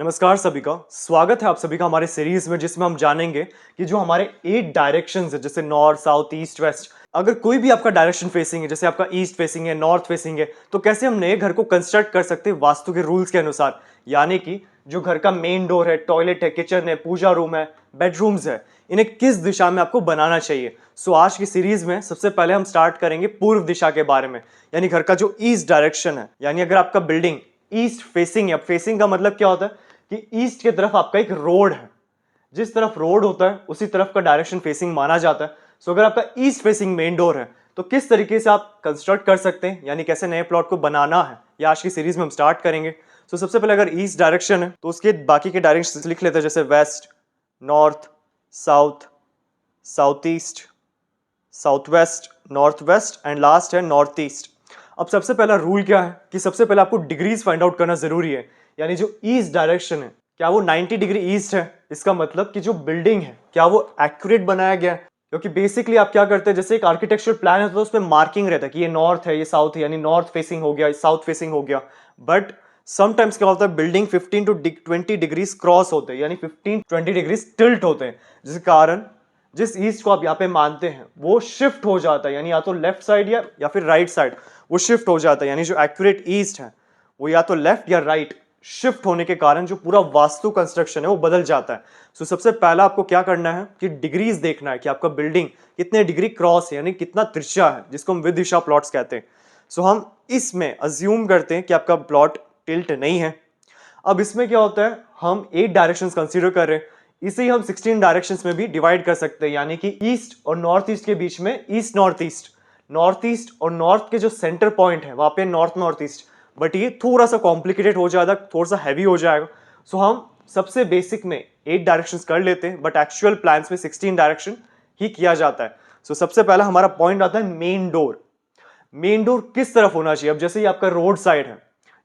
नमस्कार सभी का स्वागत है आप सभी का हमारे सीरीज में, जिसमें हम जानेंगे कि जो हमारे 8 डायरेक्शंस है, जैसे नॉर्थ, साउथ, ईस्ट, वेस्ट, अगर कोई भी आपका डायरेक्शन फेसिंग है, जैसे आपका ईस्ट फेसिंग है, नॉर्थ फेसिंग है, तो कैसे हम नए घर को कंस्ट्रक्ट कर सकते हैं वास्तु के रूल्स के अनुसार। यानी कि जो घर का मेन डोर है, टॉयलेट है, किचन है, पूजा रूम है, बेडरूम्स है, इन्हें किस दिशा में आपको बनाना चाहिए। सो आज की सीरीज में सबसे पहले हम स्टार्ट करेंगे पूर्व दिशा के बारे में, यानी घर का जो ईस्ट डायरेक्शन है। यानी अगर आपका बिल्डिंग ईस्ट फेसिंग है, फेसिंग का मतलब क्या होता है कि ईस्ट की तरफ आपका एक रोड है, जिस तरफ रोड होता है उसी तरफ का डायरेक्शन फेसिंग माना जाता है। सो अगर आपका ईस्ट फेसिंग मेन डोर है तो किस तरीके से आप कंस्ट्रक्ट कर सकते हैं, यानी कैसे नए प्लॉट को बनाना है, ये आज की सीरीज में हम स्टार्ट करेंगे। सो सबसे पहले अगर ईस्ट डायरेक्शन है तो उसके बाकी के डायरेक्शन लिख लेते हैं, जैसे west, north, south, south east, south west, north west and last है नॉर्थ ईस्ट। अब सबसे पहला रूल क्या है कि सबसे पहले आपको डिग्रीज फाइंड आउट करना जरूरी है। यानी जो ईस्ट डायरेक्शन है क्या वो 90 डिग्री ईस्ट है, इसका मतलब कि जो बिल्डिंग है क्या वो एक्यूरेट बनाया गया है। क्योंकि बेसिकली आप क्या करते हैं, जैसे एक आर्किटेक्चरल प्लान है तो उसमें मार्किंग रहता है कि ये नॉर्थ है, ये साउथ है, यानी नॉर्थ फेसिंग हो गया, साउथ फेसिंग हो गया। बट समटाइम्स क्या होता है, बिल्डिंग 15 टू 20 डिग्रीज क्रॉस होते हैं, यानी 15-20 डिग्रीज टिल्ट होते हैं, जिस कारण जिस ईस्ट को आप यहाँ पे मानते हैं वो शिफ्ट हो जाता है, यानी या तो लेफ्ट साइड या फिर राइट साइड वो शिफ्ट हो जाता है। यानी जो एक्यूरेट ईस्ट है वो या तो लेफ्ट या राइट शिफ्ट होने के कारण जो पूरा वास्तु कंस्ट्रक्शन है वो बदल जाता है। सो सबसे पहला आपको क्या करना है कि डिग्रीज देखना है कि आपका बिल्डिंग कितने डिग्री क्रॉस है, यानी कितना तिरछा है, जिसको हम विदिशा प्लॉट्स कहते हैं। सो हम इसमें अज्यूम करते हैं कि आपका प्लॉट टिल्ट नहीं है। अब इसमें क्या होता है, हम 8 डायरेक्शंस कंसीडर कर रहे हैं, इसे ही हम 16 डायरेक्शंस में भी डिवाइड कर सकते हैं। यानी कि ईस्ट और नॉर्थ ईस्ट के बीच में east north east, north east और नॉर्थ के जो सेंटर पॉइंट है वहां पे नॉर्थ नॉर्थ ईस्ट। बट ये थोड़ा सा कॉम्प्लिकेटेड हो जाएगा, थोड़ा सा हैवी हो जाएगा। सो हम सबसे बेसिक में 8 डायरेक्शंस कर लेते हैं, बट एक्चुअल प्लान्स में 16 डायरेक्शन ही किया जाता है। सो सबसे पहला हमारा पॉइंट आता है मेन डोर। मेन डोर किस तरफ होना चाहिए। अब जैसे ये आपका रोड साइड है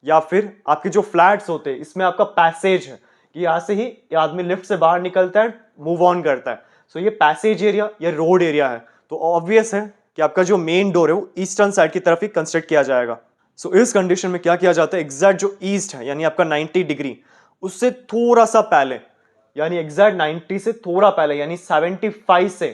या फिर आपके जो फ्लैट्स होते हैं इसमें आपका पैसेज है कि यहाँ से ही आदमी लिफ्ट से बाहर निकलता है, मूव ऑन करता है। सो ये पैसेज एरिया या रोड एरिया है, तो ऑब्वियस है कि आपका जो मेन डोर है वो ईस्टर्न साइड की तरफ ही कंस्ट्रक्ट किया जाएगा। सो इस कंडीशन में क्या किया जाता है, एग्जैक्ट जो ईस्ट है यानी आपका 90 डिग्री उससे थोड़ा सा पहले, यानी एग्जैक्ट 90 से थोड़ा पहले, यानी 75 से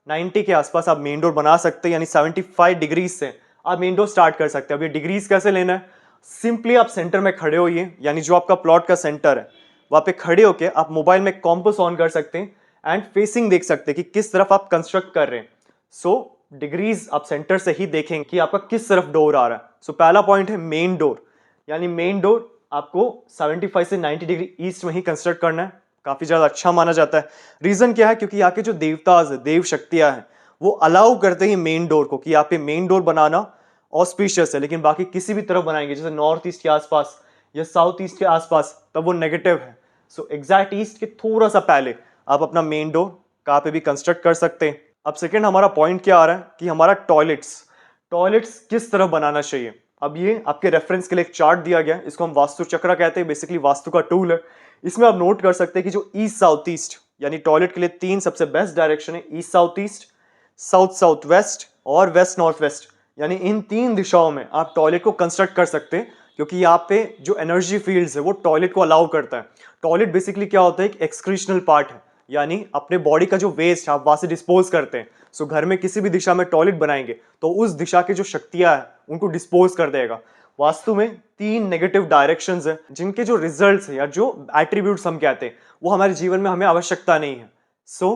90 के आसपास आप मेन डोर बना सकते हैं। यानी 75 डिग्री से आप मेन डोर स्टार्ट कर सकते हैं। अब ये डिग्रीज कैसे लेना है, सिंपली आप सेंटर में खड़े होइए, यानी जो आपका प्लॉट का सेंटर है वहां पे खड़े होके आप मोबाइल में कॉम्पस ऑन कर सकते हैं एंड फेसिंग देख सकते हैं कि किस तरफ आप कंस्ट्रक्ट कर रहे हैं। सो डिग्रीज आप सेंटर से ही देखेंगे कि आपका किस तरफ डोर आ रहा है। सो पहला पॉइंट है मेन डोर, यानी मेन डोर आपको 75 से 90 डिग्री ईस्ट में ही कंस्ट्रक्ट करना है। काफी ज्यादा अच्छा माना जाता है। रीजन क्या है, क्योंकि यहाँ के जो देवताज देव शक्तियां हैं वो अलाउ करते हैं मेन डोर को कि यहाँ पे मेन डोर बनाना ऑस्पिशियस है, लेकिन बाकी किसी भी तरफ बनाएंगे जैसे नॉर्थ ईस्ट के आसपास या साउथ ईस्ट के आसपास तब वो नेगेटिव है। सो एग्जैक्ट ईस्ट के थोड़ा सा पहले आप अपना मेन डोर कहाँ पे भी कंस्ट्रक्ट कर सकते हैं। अब सेकेंड हमारा पॉइंट क्या आ रहा है कि हमारा टॉयलेट्स किस तरह बनाना चाहिए। अब ये आपके रेफरेंस के लिए एक चार्ट दिया गया है, इसको हम वास्तु चक्र कहते हैं, बेसिकली वास्तु का टूल है। इसमें आप नोट कर सकते हैं कि जो ईस्ट साउथ ईस्ट, यानी टॉयलेट के लिए 3 सबसे बेस्ट डायरेक्शन है, east south east, south south waste और वेस्ट नॉर्थ वेस्ट। यानी इन 3 दिशाओं में आप टॉयलेट को कंस्ट्रक्ट कर सकते हैं, क्योंकि यहाँ पे जो एनर्जी फील्ड्स है वो टॉयलेट को अलाउ करता है। टॉयलेट बेसिकली क्या होता है, एक एक्सक्रीशनल पार्ट है, यानी अपने बॉडी का जो वेस्ट है आप वहां से डिस्पोज करते हैं। सो घर में किसी भी दिशा में टॉयलेट बनाएंगे तो उस दिशा की जो शक्तियां हैं उनको डिस्पोज कर देगा। वास्तु में 3 नेगेटिव डायरेक्शंस हैं जिनके जो रिजल्ट्स है या जो एट्रीब्यूट्स हम कहते हैं वो हमारे जीवन में हमें आवश्यकता नहीं है। सो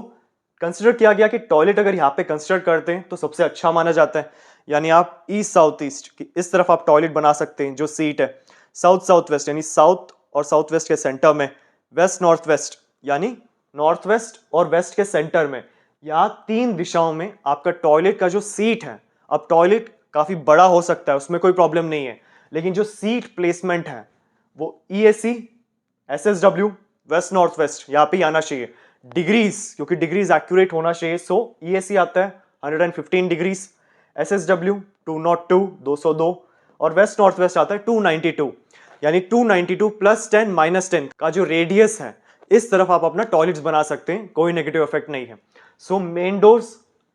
कंसिडर किया गया कि टॉयलेट अगर यहाँ पे कंसिडर करते हैं तो सबसे अच्छा माना जाता है। यानी आप ईस्ट साउथ ईस्ट की इस तरफ आप टॉयलेट बना सकते हैं जो सीट है, साउथ साउथ वेस्ट यानी साउथ और साउथ वेस्ट के सेंटर में, वेस्ट नॉर्थ वेस्ट यानी नॉर्थ वेस्ट और वेस्ट के सेंटर में। यहाँ 3 दिशाओं में आपका टॉयलेट का जो सीट है, अब टॉयलेट काफी बड़ा हो सकता है उसमें कोई प्रॉब्लम नहीं है, लेकिन जो सीट प्लेसमेंट है वो EAC SSW waste north waste यहाँ पे आना चाहिए। डिग्रीज, क्योंकि डिग्रीज एक्यूरेट होना चाहिए, सो EAC आता है 115 डिग्रीज, SSW 202 202 और वेस्ट नॉर्थ वेस्ट आता है 292, यानी 292 प्लस 10 माइनस 10 का जो रेडियस है इस तरफ आप अपना टॉयलेट्स बना सकते हैं, कोई नेगेटिव इफेक्ट नहीं है। सो मेन डोर्स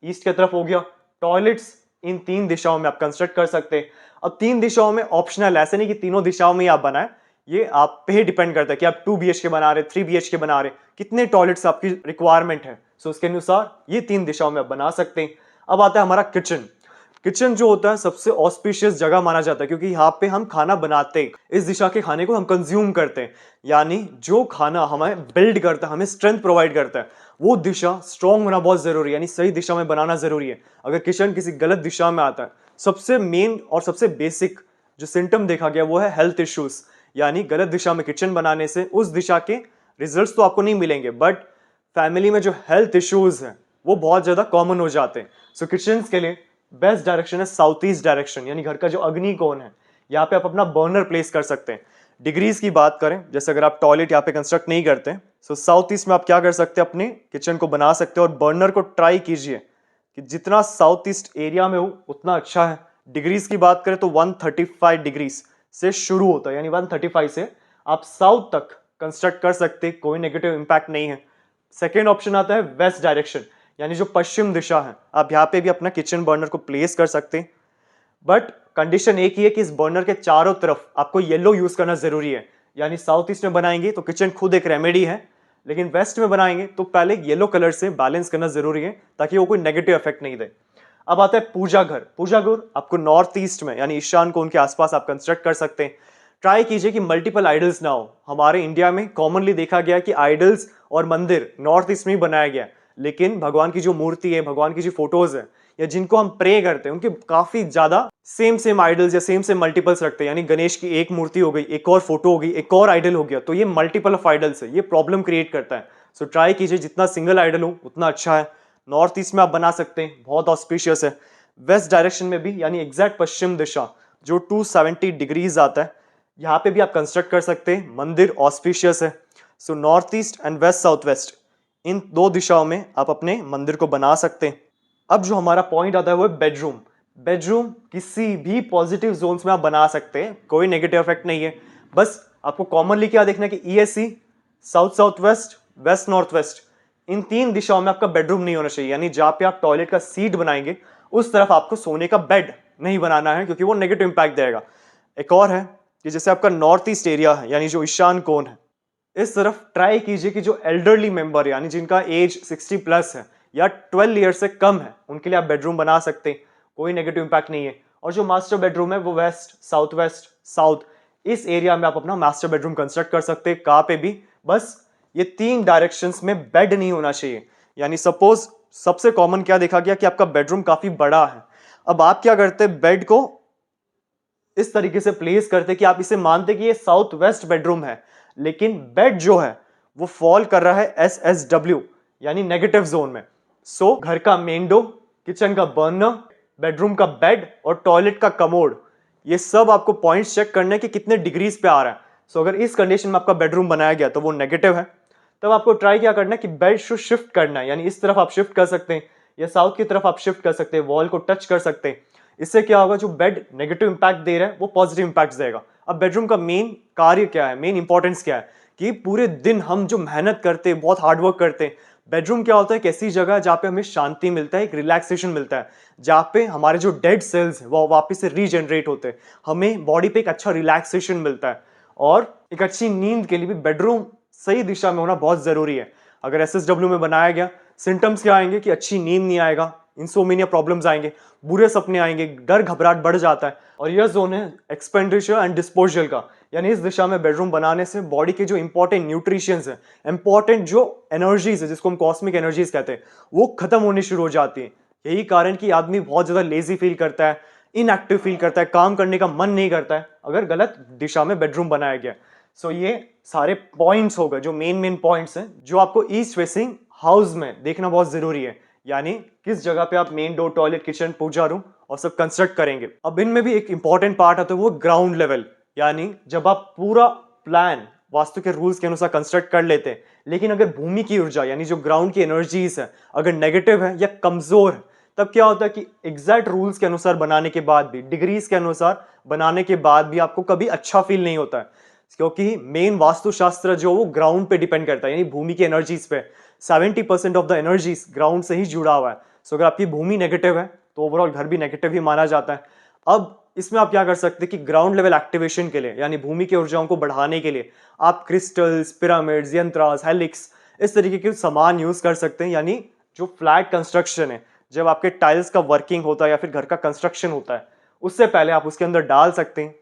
ईस्ट की तरफ हो गया, टॉयलेट्स इन 3 दिशाओं में आप कंस्ट्रक्ट कर सकते हैं। अब 3 दिशाओं में ऑप्शनल, ऐसे नहीं कि तीनों दिशाओं में ही आप बनाए, ये आप पे ही डिपेंड करता है कि आप 2 BHK बना रहे, 3 BHK बना रहे, कितने टॉयलेट्स आपकी रिक्वायरमेंट है। सो उसके अनुसार ये 3 दिशाओं में आप बना सकते हैं। अब आता है हमारा किचन। किचन जो होता है सबसे ऑस्पिशियस जगह माना जाता है, क्योंकि यहाँ पे हम खाना बनाते हैं, इस दिशा के खाने को हम कंज्यूम करते हैं, यानी जो खाना हमें बिल्ड करता है, हमें स्ट्रेंथ प्रोवाइड करता है, वो दिशा स्ट्रांग होना बहुत जरूरी है, यानी सही दिशा में बनाना जरूरी है। अगर किचन किसी गलत दिशा में आता है, सबसे मेन और सबसे बेसिक जो सिम्टम देखा गया वो है हेल्थ इश्यूज, यानी गलत दिशा में किचन बनाने से उस दिशा के रिजल्ट्स तो आपको नहीं मिलेंगे, बट फैमिली में जो हेल्थ इश्यूज हैं वो बहुत ज्यादा कॉमन हो जाते हैं। सो किचन के लिए बेस्ट डायरेक्शन है साउथ ईस्ट डायरेक्शन, यानी घर का जो अग्नि कोण है, यहाँ पे आप अपना बर्नर प्लेस कर सकते हैं। डिग्रीज की बात करें, जैसे अगर आप टॉयलेट यहाँ पे कंस्ट्रक्ट नहीं करते, सो साउथ ईस्ट में आप क्या कर सकते हैं, अपने किचन को बना सकते हैं और बर्नर को ट्राई कीजिए कि जितना साउथ ईस्ट एरिया में हो उतना अच्छा है। डिग्रीज की बात करें तो 135 डिग्रीज से शुरू होता है, यानी 135 से आप साउथ तक कंस्ट्रक्ट कर सकते हैं, कोई नेगेटिव इंपैक्ट नहीं है। सेकेंड ऑप्शन आता है वेस्ट डायरेक्शन, यानी जो पश्चिम दिशा है, आप यहाँ पे भी अपना किचन बर्नर को प्लेस कर सकते हैं, बट कंडीशन एक ही है कि इस बर्नर के चारों तरफ आपको येलो यूज करना जरूरी है। यानी साउथ ईस्ट में बनाएंगे तो किचन खुद एक रेमेडी है, लेकिन वेस्ट में बनाएंगे तो पहले येलो कलर से बैलेंस करना जरूरी है ताकि वो कोई नेगेटिव इफेक्ट नहीं दे। अब आता है पूजा घर। पूजा घर आपको नॉर्थ ईस्ट में यानी ईशान कोण के आसपास आप कंस्ट्रक्ट कर सकते हैं। ट्राई कीजिए कि मल्टीपल आइडल्स ना हो। हमारे इंडिया में कॉमनली देखा गया कि आइडल्स और मंदिर नॉर्थ ईस्ट में ही बनाया गया, लेकिन भगवान की जो मूर्ति है, भगवान की जो फोटोज है या जिनको हम प्रे करते हैं, उनके काफी ज्यादा सेम आइडल्स या सेम मल्टीपल्स रखते हैं। यानी गणेश की एक मूर्ति हो गई, एक और फोटो हो गई, एक और आइडल हो गया, तो ये मल्टीपल ऑफ आइडल्स है, ये प्रॉब्लम क्रिएट करता है। सो ट्राई कीजिए जितना सिंगल आइडल हो उतना अच्छा है। नॉर्थ ईस्ट में आप बना सकते हैं, बहुत ऑस्पिशियस है। वेस्ट डायरेक्शन में भी, यानी एग्जैक्ट पश्चिम दिशा जो 270 डिग्रीज आता है, यहाँ पे भी आप कंस्ट्रक्ट कर सकते हैं, मंदिर ऑस्पिशियस है। So north east and west south west, इन दो दिशाओं में आप अपने मंदिर को बना सकते हैं। अब जो हमारा पॉइंट आता है वो है बेडरूम। बेडरूम किसी भी पॉजिटिव जोन्स में आप बना सकते हैं, कोई नेगेटिव इफेक्ट नहीं है। बस आपको कॉमनली क्या देखना है कि ईएससी, south south west, west north west, इन तीन दिशाओं में आपका बेडरूम नहीं होना चाहिए। यानी जहां पे आप टॉयलेट का सीट बनाएंगे उस तरफ आपको सोने का बेड नहीं बनाना है, क्योंकि वो नेगेटिव इंपैक्ट देगा। एक और है कि जैसे आपका नॉर्थ ईस्ट एरिया है, यानी जो ईशान कोण है, इस तरफ ट्राई कीजिए कि जो एल्डरली मेंबर यानी जिनका एज 60 प्लस है या 12 ईयर से कम है, उनके लिए आप बेडरूम बना सकते हैं, कोई नेगेटिव इंपैक्ट नहीं है। और जो मास्टर बेडरूम है वो वेस्ट, साउथ वेस्ट, साउथ, इस एरिया में आप अपना मास्टर बेडरूम कंस्ट्रक्ट कर सकते हैं, कहाँ पे भी। बस ये तीन डायरेक्शंस में बेड नहीं होना चाहिए। यानी सपोज सबसे कॉमन क्या देखा गया कि आपका बेडरूम काफी बड़ा है, अब आप क्या करते हैं, बेड को इस तरीके से प्लेस करते कि आप इसे मानते कि ये साउथ वेस्ट बेडरूम है, लेकिन बेड जो है वो फॉल कर रहा है SSW यानी नेगेटिव जोन में। सो घर का मेन डोर, किचन का बर्नर, बेडरूम का बेड और टॉयलेट का कमोड, ये सब आपको पॉइंट्स चेक करने कि कितने डिग्रीज पे आ रहा है। सो अगर इस कंडीशन में आपका बेडरूम बनाया गया तो वो नेगेटिव है, तब आपको ट्राई क्या करना है कि बेड को शिफ्ट करना है। यानी इस तरफ आप शिफ्ट कर सकते हैं या साउथ की तरफ आप शिफ्ट कर सकते हैं, वॉल को टच कर सकते हैं। इससे क्या होगा, जो बेड नेगेटिव इंपैक्ट दे रहा है वो पॉजिटिव इंपैक्ट देगा। अब बेडरूम का मेन कार्य क्या है, मेन इंपॉर्टेंस क्या है कि पूरे दिन हम जो मेहनत करते हैं, बहुत हार्डवर्क करते हैं, बेडरूम क्या होता है, एक ऐसी जगह है जहाँ पे हमें शांति मिलता है, एक रिलैक्सेशन मिलता है, जहाँ पे हमारे जो डेड सेल्स हैं वो वापस से रीजनरेट होते हैं, हमें बॉडी पे एक अच्छा रिलैक्सेशन मिलता है। और एक अच्छी नींद के लिए भी बेडरूम सही दिशा में होना बहुत जरूरी है। अगर SSW में बनाया गया, सिम्टम्स क्या आएंगे कि अच्छी नींद नहीं आएगा, इंसोमिनिया प्रॉब्लम्स आएंगे, बुरे सपने आएंगे, डर घबराहट बढ़ जाता है। और यह जोन है एक्सपेंडिचर एंड डिस्पोजल का, यानी इस दिशा में बेडरूम बनाने से बॉडी के जो इंपॉर्टेंट न्यूट्रिशंस है, इंपॉर्टेंट जो एनर्जीज है जिसको हम कॉस्मिक एनर्जीज कहते हैं, वो खत्म होनी शुरू हो जाती है। यही कारण कि आदमी बहुत ज्यादा लेजी फील करता है, इनएक्टिव फील करता है, काम करने का मन नहीं करता है अगर गलत दिशा में बेडरूम बनाया गया। सो ये सारे पॉइंट्स हो गए जो मेन पॉइंट्स हैं जो आपको ईस्ट फेसिंग हाउस में देखना बहुत जरूरी है। यानी किस जगह पे आप मेन डोर, टॉयलेट, किचन, पूजा रूम और सब कंस्ट्रक्ट करेंगे। अब इनमें भी एक इंपॉर्टेंट पार्ट आता है वो ग्राउंड लेवल, यानी जब आप पूरा प्लान वास्तु के रूल्स के अनुसार कंस्ट्रक्ट कर लेते हैं, लेकिन अगर भूमि की ऊर्जा यानी जो ग्राउंड की एनर्जीज है अगर नेगेटिव है या कमजोर है, तब क्या होता है कि एग्जैक्ट रूल्स के अनुसार बनाने के बाद भी, डिग्रीज के अनुसार बनाने के बाद भी आपको कभी अच्छा फील नहीं होता है, क्योंकि मेन वास्तुशास्त्र जो वो ग्राउंड पे डिपेंड करता है, यानी भूमि की एनर्जीज पे। 70% ऑफ द एनर्जीज ग्राउंड से ही जुड़ा हुआ है। सो अगर आपकी भूमि नेगेटिव है तो ओवरऑल घर भी नेगेटिव ही माना जाता है। अब इसमें आप क्या कर सकते हैं कि ग्राउंड लेवल एक्टिवेशन के लिए यानी भूमि की ऊर्जाओं को बढ़ाने के लिए आप क्रिस्टल्स, पिरामिड्स, यंत्रास, हेलिक्स इस तरीके के सामान यूज कर सकते हैं। यानी जो फ्लैट कंस्ट्रक्शन है, जब आपके टाइल्स का वर्किंग होता है या फिर घर का कंस्ट्रक्शन होता है, उससे पहले आप उसके अंदर डाल सकते हैं।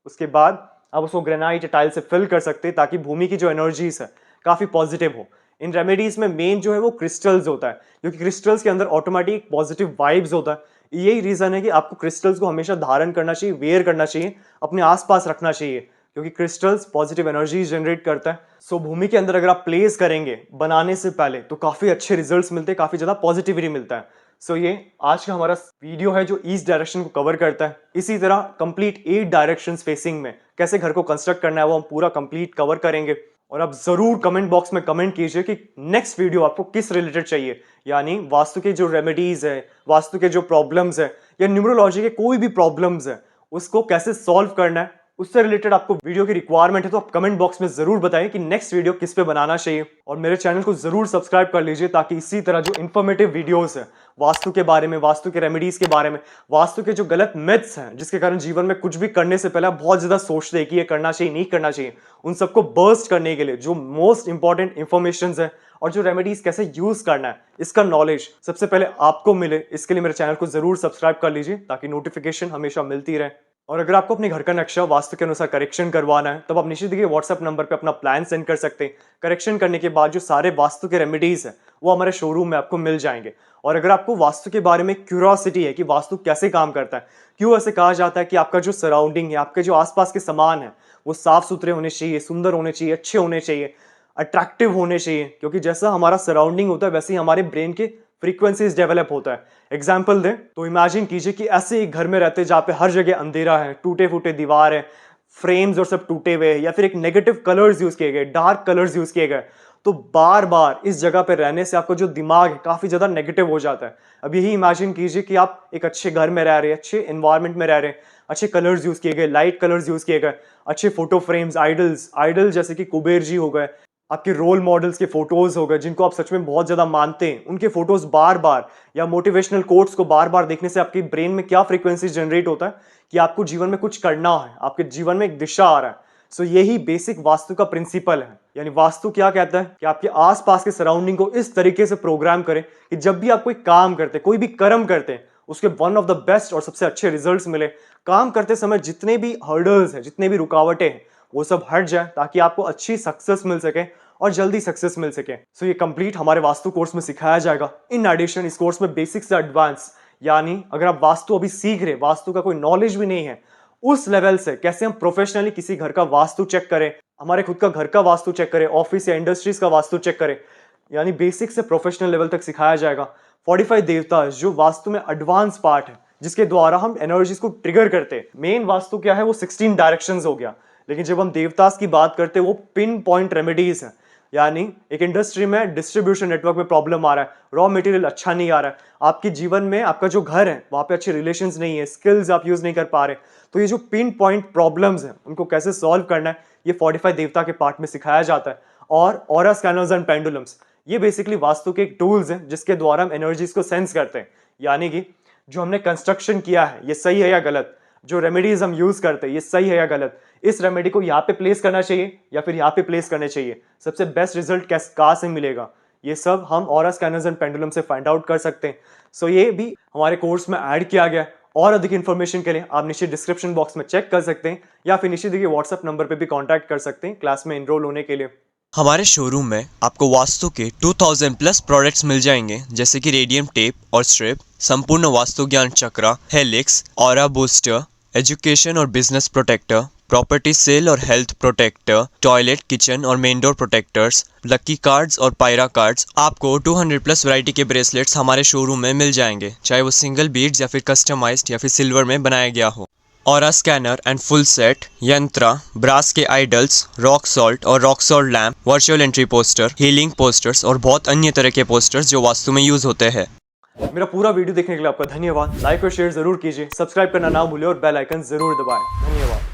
उसके बाद आप उसको ग्रेनाइट या टाइल से फिल कर सकते हैं ताकि भूमि की जो एनर्जीज है काफी पॉजिटिव हो। इन रेमेडीज में मेन जो है वो क्रिस्टल्स होता है, क्योंकि क्रिस्टल्स के अंदर ऑटोमेटिक पॉजिटिव वाइब्स होता है। यही रीजन है कि आपको क्रिस्टल्स को हमेशा धारण करना चाहिए, वेयर करना चाहिए, अपने आसपास रखना चाहिए, क्योंकि क्रिस्टल्स पॉजिटिव एनर्जी जनरेट करता है। सो भूमि के अंदर अगर आप प्लेस करेंगे बनाने से पहले तो काफी अच्छे रिजल्ट्स मिलते हैं, काफी ज्यादा पॉजिटिविटी मिलता है। सो ये आज का हमारा वीडियो है जो ईस्ट डायरेक्शन को कवर करता है। इसी तरह कंप्लीट 8 डायरेक्शंस फेसिंग में कैसे घर को कंस्ट्रक्ट करना है वो हम पूरा कंप्लीट कवर करेंगे। और आप जरूर कमेंट बॉक्स में कमेंट कीजिए कि नेक्स्ट वीडियो आपको किस रिलेटेड चाहिए, यानी वास्तु के जो रेमेडीज है, वास्तु के जो प्रॉब्लम्स है या न्यूमरोलॉजी के कोई भी प्रॉब्लम्स है उसको कैसे सॉल्व करना है, उससे रिलेटेड आपको वीडियो की रिक्वायरमेंट है तो आप कमेंट बॉक्स में जरूर बताएं कि नेक्स्ट वीडियो किस पे बनाना चाहिए। और मेरे चैनल को जरूर सब्सक्राइब कर लीजिए ताकि इसी तरह जो इन्फॉर्मेटिव वीडियोस है वास्तु के बारे में, वास्तु के रेमेडीज के बारे में, वास्तु के जो गलत मिथ्स हैं जिसके कारण जीवन में कुछ भी करने से पहले आप बहुत ज्यादा सोचते हैं कि ये करना चाहिए नहीं करना चाहिए, उन सबको बर्स्ट करने के लिए जो मोस्ट इंपॉर्टेंट इंफॉर्मेशन है और जो रेमेडीज कैसे यूज करना है इसका नॉलेज सबसे पहले आपको मिले, इसके लिए मेरे चैनल को जरूर सब्सक्राइब कर लीजिए ताकि नोटिफिकेशन हमेशा मिलती रहे। और अगर आपको अपने घर का नक्शा वास्तु के अनुसार करेक्शन करवाना है तब आप निश्चित देखिए व्हाट्सएप नंबर पे अपना प्लान सेंड कर सकते हैं। करेक्शन करने के बाद जो सारे वास्तु के रेमेडीज है वो हमारे शोरूम में आपको मिल जाएंगे। और अगर आपको वास्तु के बारे में क्यूरियोसिटी है कि वास्तु कैसे काम करता है, क्यों ऐसे कहा जाता है कि आपका जो सराउंडिंग है, आपके जो आसपास के सामान है वो साफ सुथरे होने चाहिए, सुंदर होने चाहिए, अच्छे होने चाहिए, अट्रैक्टिव होने चाहिए, क्योंकि जैसा हमारा सराउंडिंग होता है वैसे ही हमारे ब्रेन के फ्रीक्वेंसीज डेवलप होता है। एग्जाम्पल दें तो इमेजिन कीजिए कि ऐसे एक घर में रहते जहाँ पे हर जगह अंधेरा है, टूटे फूटे दीवार है, फ्रेम्स और सब टूटे हुए, या फिर एक नेगेटिव कलर्स यूज किए गए, डार्क कलर्स यूज किए गए, तो बार बार इस जगह पे रहने से आपका जो दिमाग है काफी ज्यादा नेगेटिव हो जाता है। अब यही इमेजिन कीजिए कि आप एक अच्छे घर में रह रहे हैं, अच्छे एनवायरमेंट में रह रहे हैं, अच्छे कलर्स यूज किए गए, लाइट कलर्स यूज किए गए, अच्छे फोटो फ्रेम्स, आइडल जैसे कि कुबेर जी हो गए, आपके रोल मॉडल्स के फोटोज हो गए जिनको आप सच में बहुत ज्यादा मानते हैं, उनके फोटोज बार बार या मोटिवेशनल कोट्स को बार बार देखने से आपके ब्रेन में क्या फ्रीक्वेंसी जनरेट होता है कि आपको जीवन में कुछ करना है, आपके जीवन में एक दिशा आ रहा है। सो यही बेसिक वास्तु का प्रिंसिपल है। यानी वास्तु क्या कहता है कि आपके आसपास के सराउंडिंग को इस तरीके से प्रोग्राम करें कि जब भी आप कोई काम करते, कोई भी कर्म करते हैं, उसके वन ऑफ द बेस्ट और सबसे अच्छे रिजल्ट्स मिले। काम करते समय जितने भी हर्डल्स हैं, जितने भी रुकावटें हैं, वो सब हट जाए ताकि आपको अच्छी सक्सेस मिल सके और जल्दी सक्सेस मिल सके। सो ये कंप्लीट हमारे वास्तु कोर्स में सिखाया जाएगा। इन एडिशन इस कोर्स में बेसिक से एडवांस, यानी अगर आप वास्तु अभी सीख रहे, वास्तु का कोई नॉलेज भी नहीं है, उस लेवल से कैसे हम प्रोफेशनली किसी घर का वास्तु चेक करें, हमारे खुद का घर का वास्तु चेक करें, ऑफिस या इंडस्ट्रीज का वास्तु चेक करें, यानी बेसिक से प्रोफेशनल लेवल तक सिखाया जाएगा। 45 देवता जो वास्तु में एडवांस पार्ट है जिसके द्वारा हम एनर्जीज को ट्रिगर करते हैं। मेन वास्तु क्या है वो 16 डायरेक्शंस हो गया, लेकिन जब हम देवतास की बात करते हैं वो पिन पॉइंट रेमेडीज है। यानी एक इंडस्ट्री में डिस्ट्रीब्यूशन नेटवर्क में प्रॉब्लम आ रहा है, रॉ मटेरियल अच्छा नहीं आ रहा है, आपके जीवन में आपका जो घर है वहां पे अच्छे रिलेशंस नहीं है, स्किल्स आप यूज नहीं कर पा रहे, तो ये जो पिन पॉइंट प्रॉब्लम्स हैं उनको कैसे सॉल्व करना है ये 45 देवता के पार्ट में सिखाया जाता है। और ऑरा स्कैनर्स एंड पेंडुलम्स ये बेसिकली वास्तु के एक टूल्स हैं जिसके द्वारा हम एनर्जीज को सेंस करते हैं। यानी कि जो हमने कंस्ट्रक्शन किया है ये सही है या गलत, जो रेमेडीज हम यूज करते हैं ये सही है या गलत, इस रेमेडी को यहाँ पे प्लेस करना चाहिए या फिर यहाँ पे प्लेस करने चाहिए, सबसे बेस्ट रिजल्ट कहाँ से मिलेगा, ये सब हम ऑरा स्कैनर्स एंड पेंडुलम से फाइंड आउट कर सकते हैं। सो ये भी हमारे कोर्स में ऐड किया गया। और अधिक इन्फॉर्मेशन के लिए आप नीचे डिस्क्रिप्शन बॉक्स में चेक कर सकते हैं या फिर नीचे देखिए व्हाट्सएप नंबर पे भी कांटेक्ट कर सकते हैं क्लास में एनरोल होने के लिए। हमारे शोरूम में आपको वास्तु के 2000 प्लस प्रोडक्ट्स मिल जाएंगे, जैसे कि रेडियम टेप और स्ट्रिप, संपूर्ण वास्तु ज्ञान चक्रा, हेलिक्स, ऑरा बूस्टर, एजुकेशन और बिजनेस प्रोटेक्टर, प्रॉपर्टी सेल और हेल्थ प्रोटेक्टर, टॉयलेट, किचन और main door protectors, lucky cards और पायरा कार्ड्स। आपको 200 प्लस वैरायटी के ब्रेसलेट्स हमारे शोरूम में मिल जाएंगे, चाहे वो सिंगल बीड्स या फिर कस्टमाइज्ड या फिर सिल्वर में बनाया गया हो। Aura scanner and full set, यंत्रा, ब्रास के आइडल्स, रॉक सॉल्ट और rock salt lamp, virtual entry poster, healing posters और बहुत अन्य तरह के पोस्टर्स जो वास्तु में यूज होते हैं। मेरा पूरा वीडियो देखने के लिए आपका धन्यवाद। लाइक और शेयर जरूर कीजिए, सब्सक्राइब करना ना भूलिए और बेल आइकन जरूर दबाएं। धन्यवाद।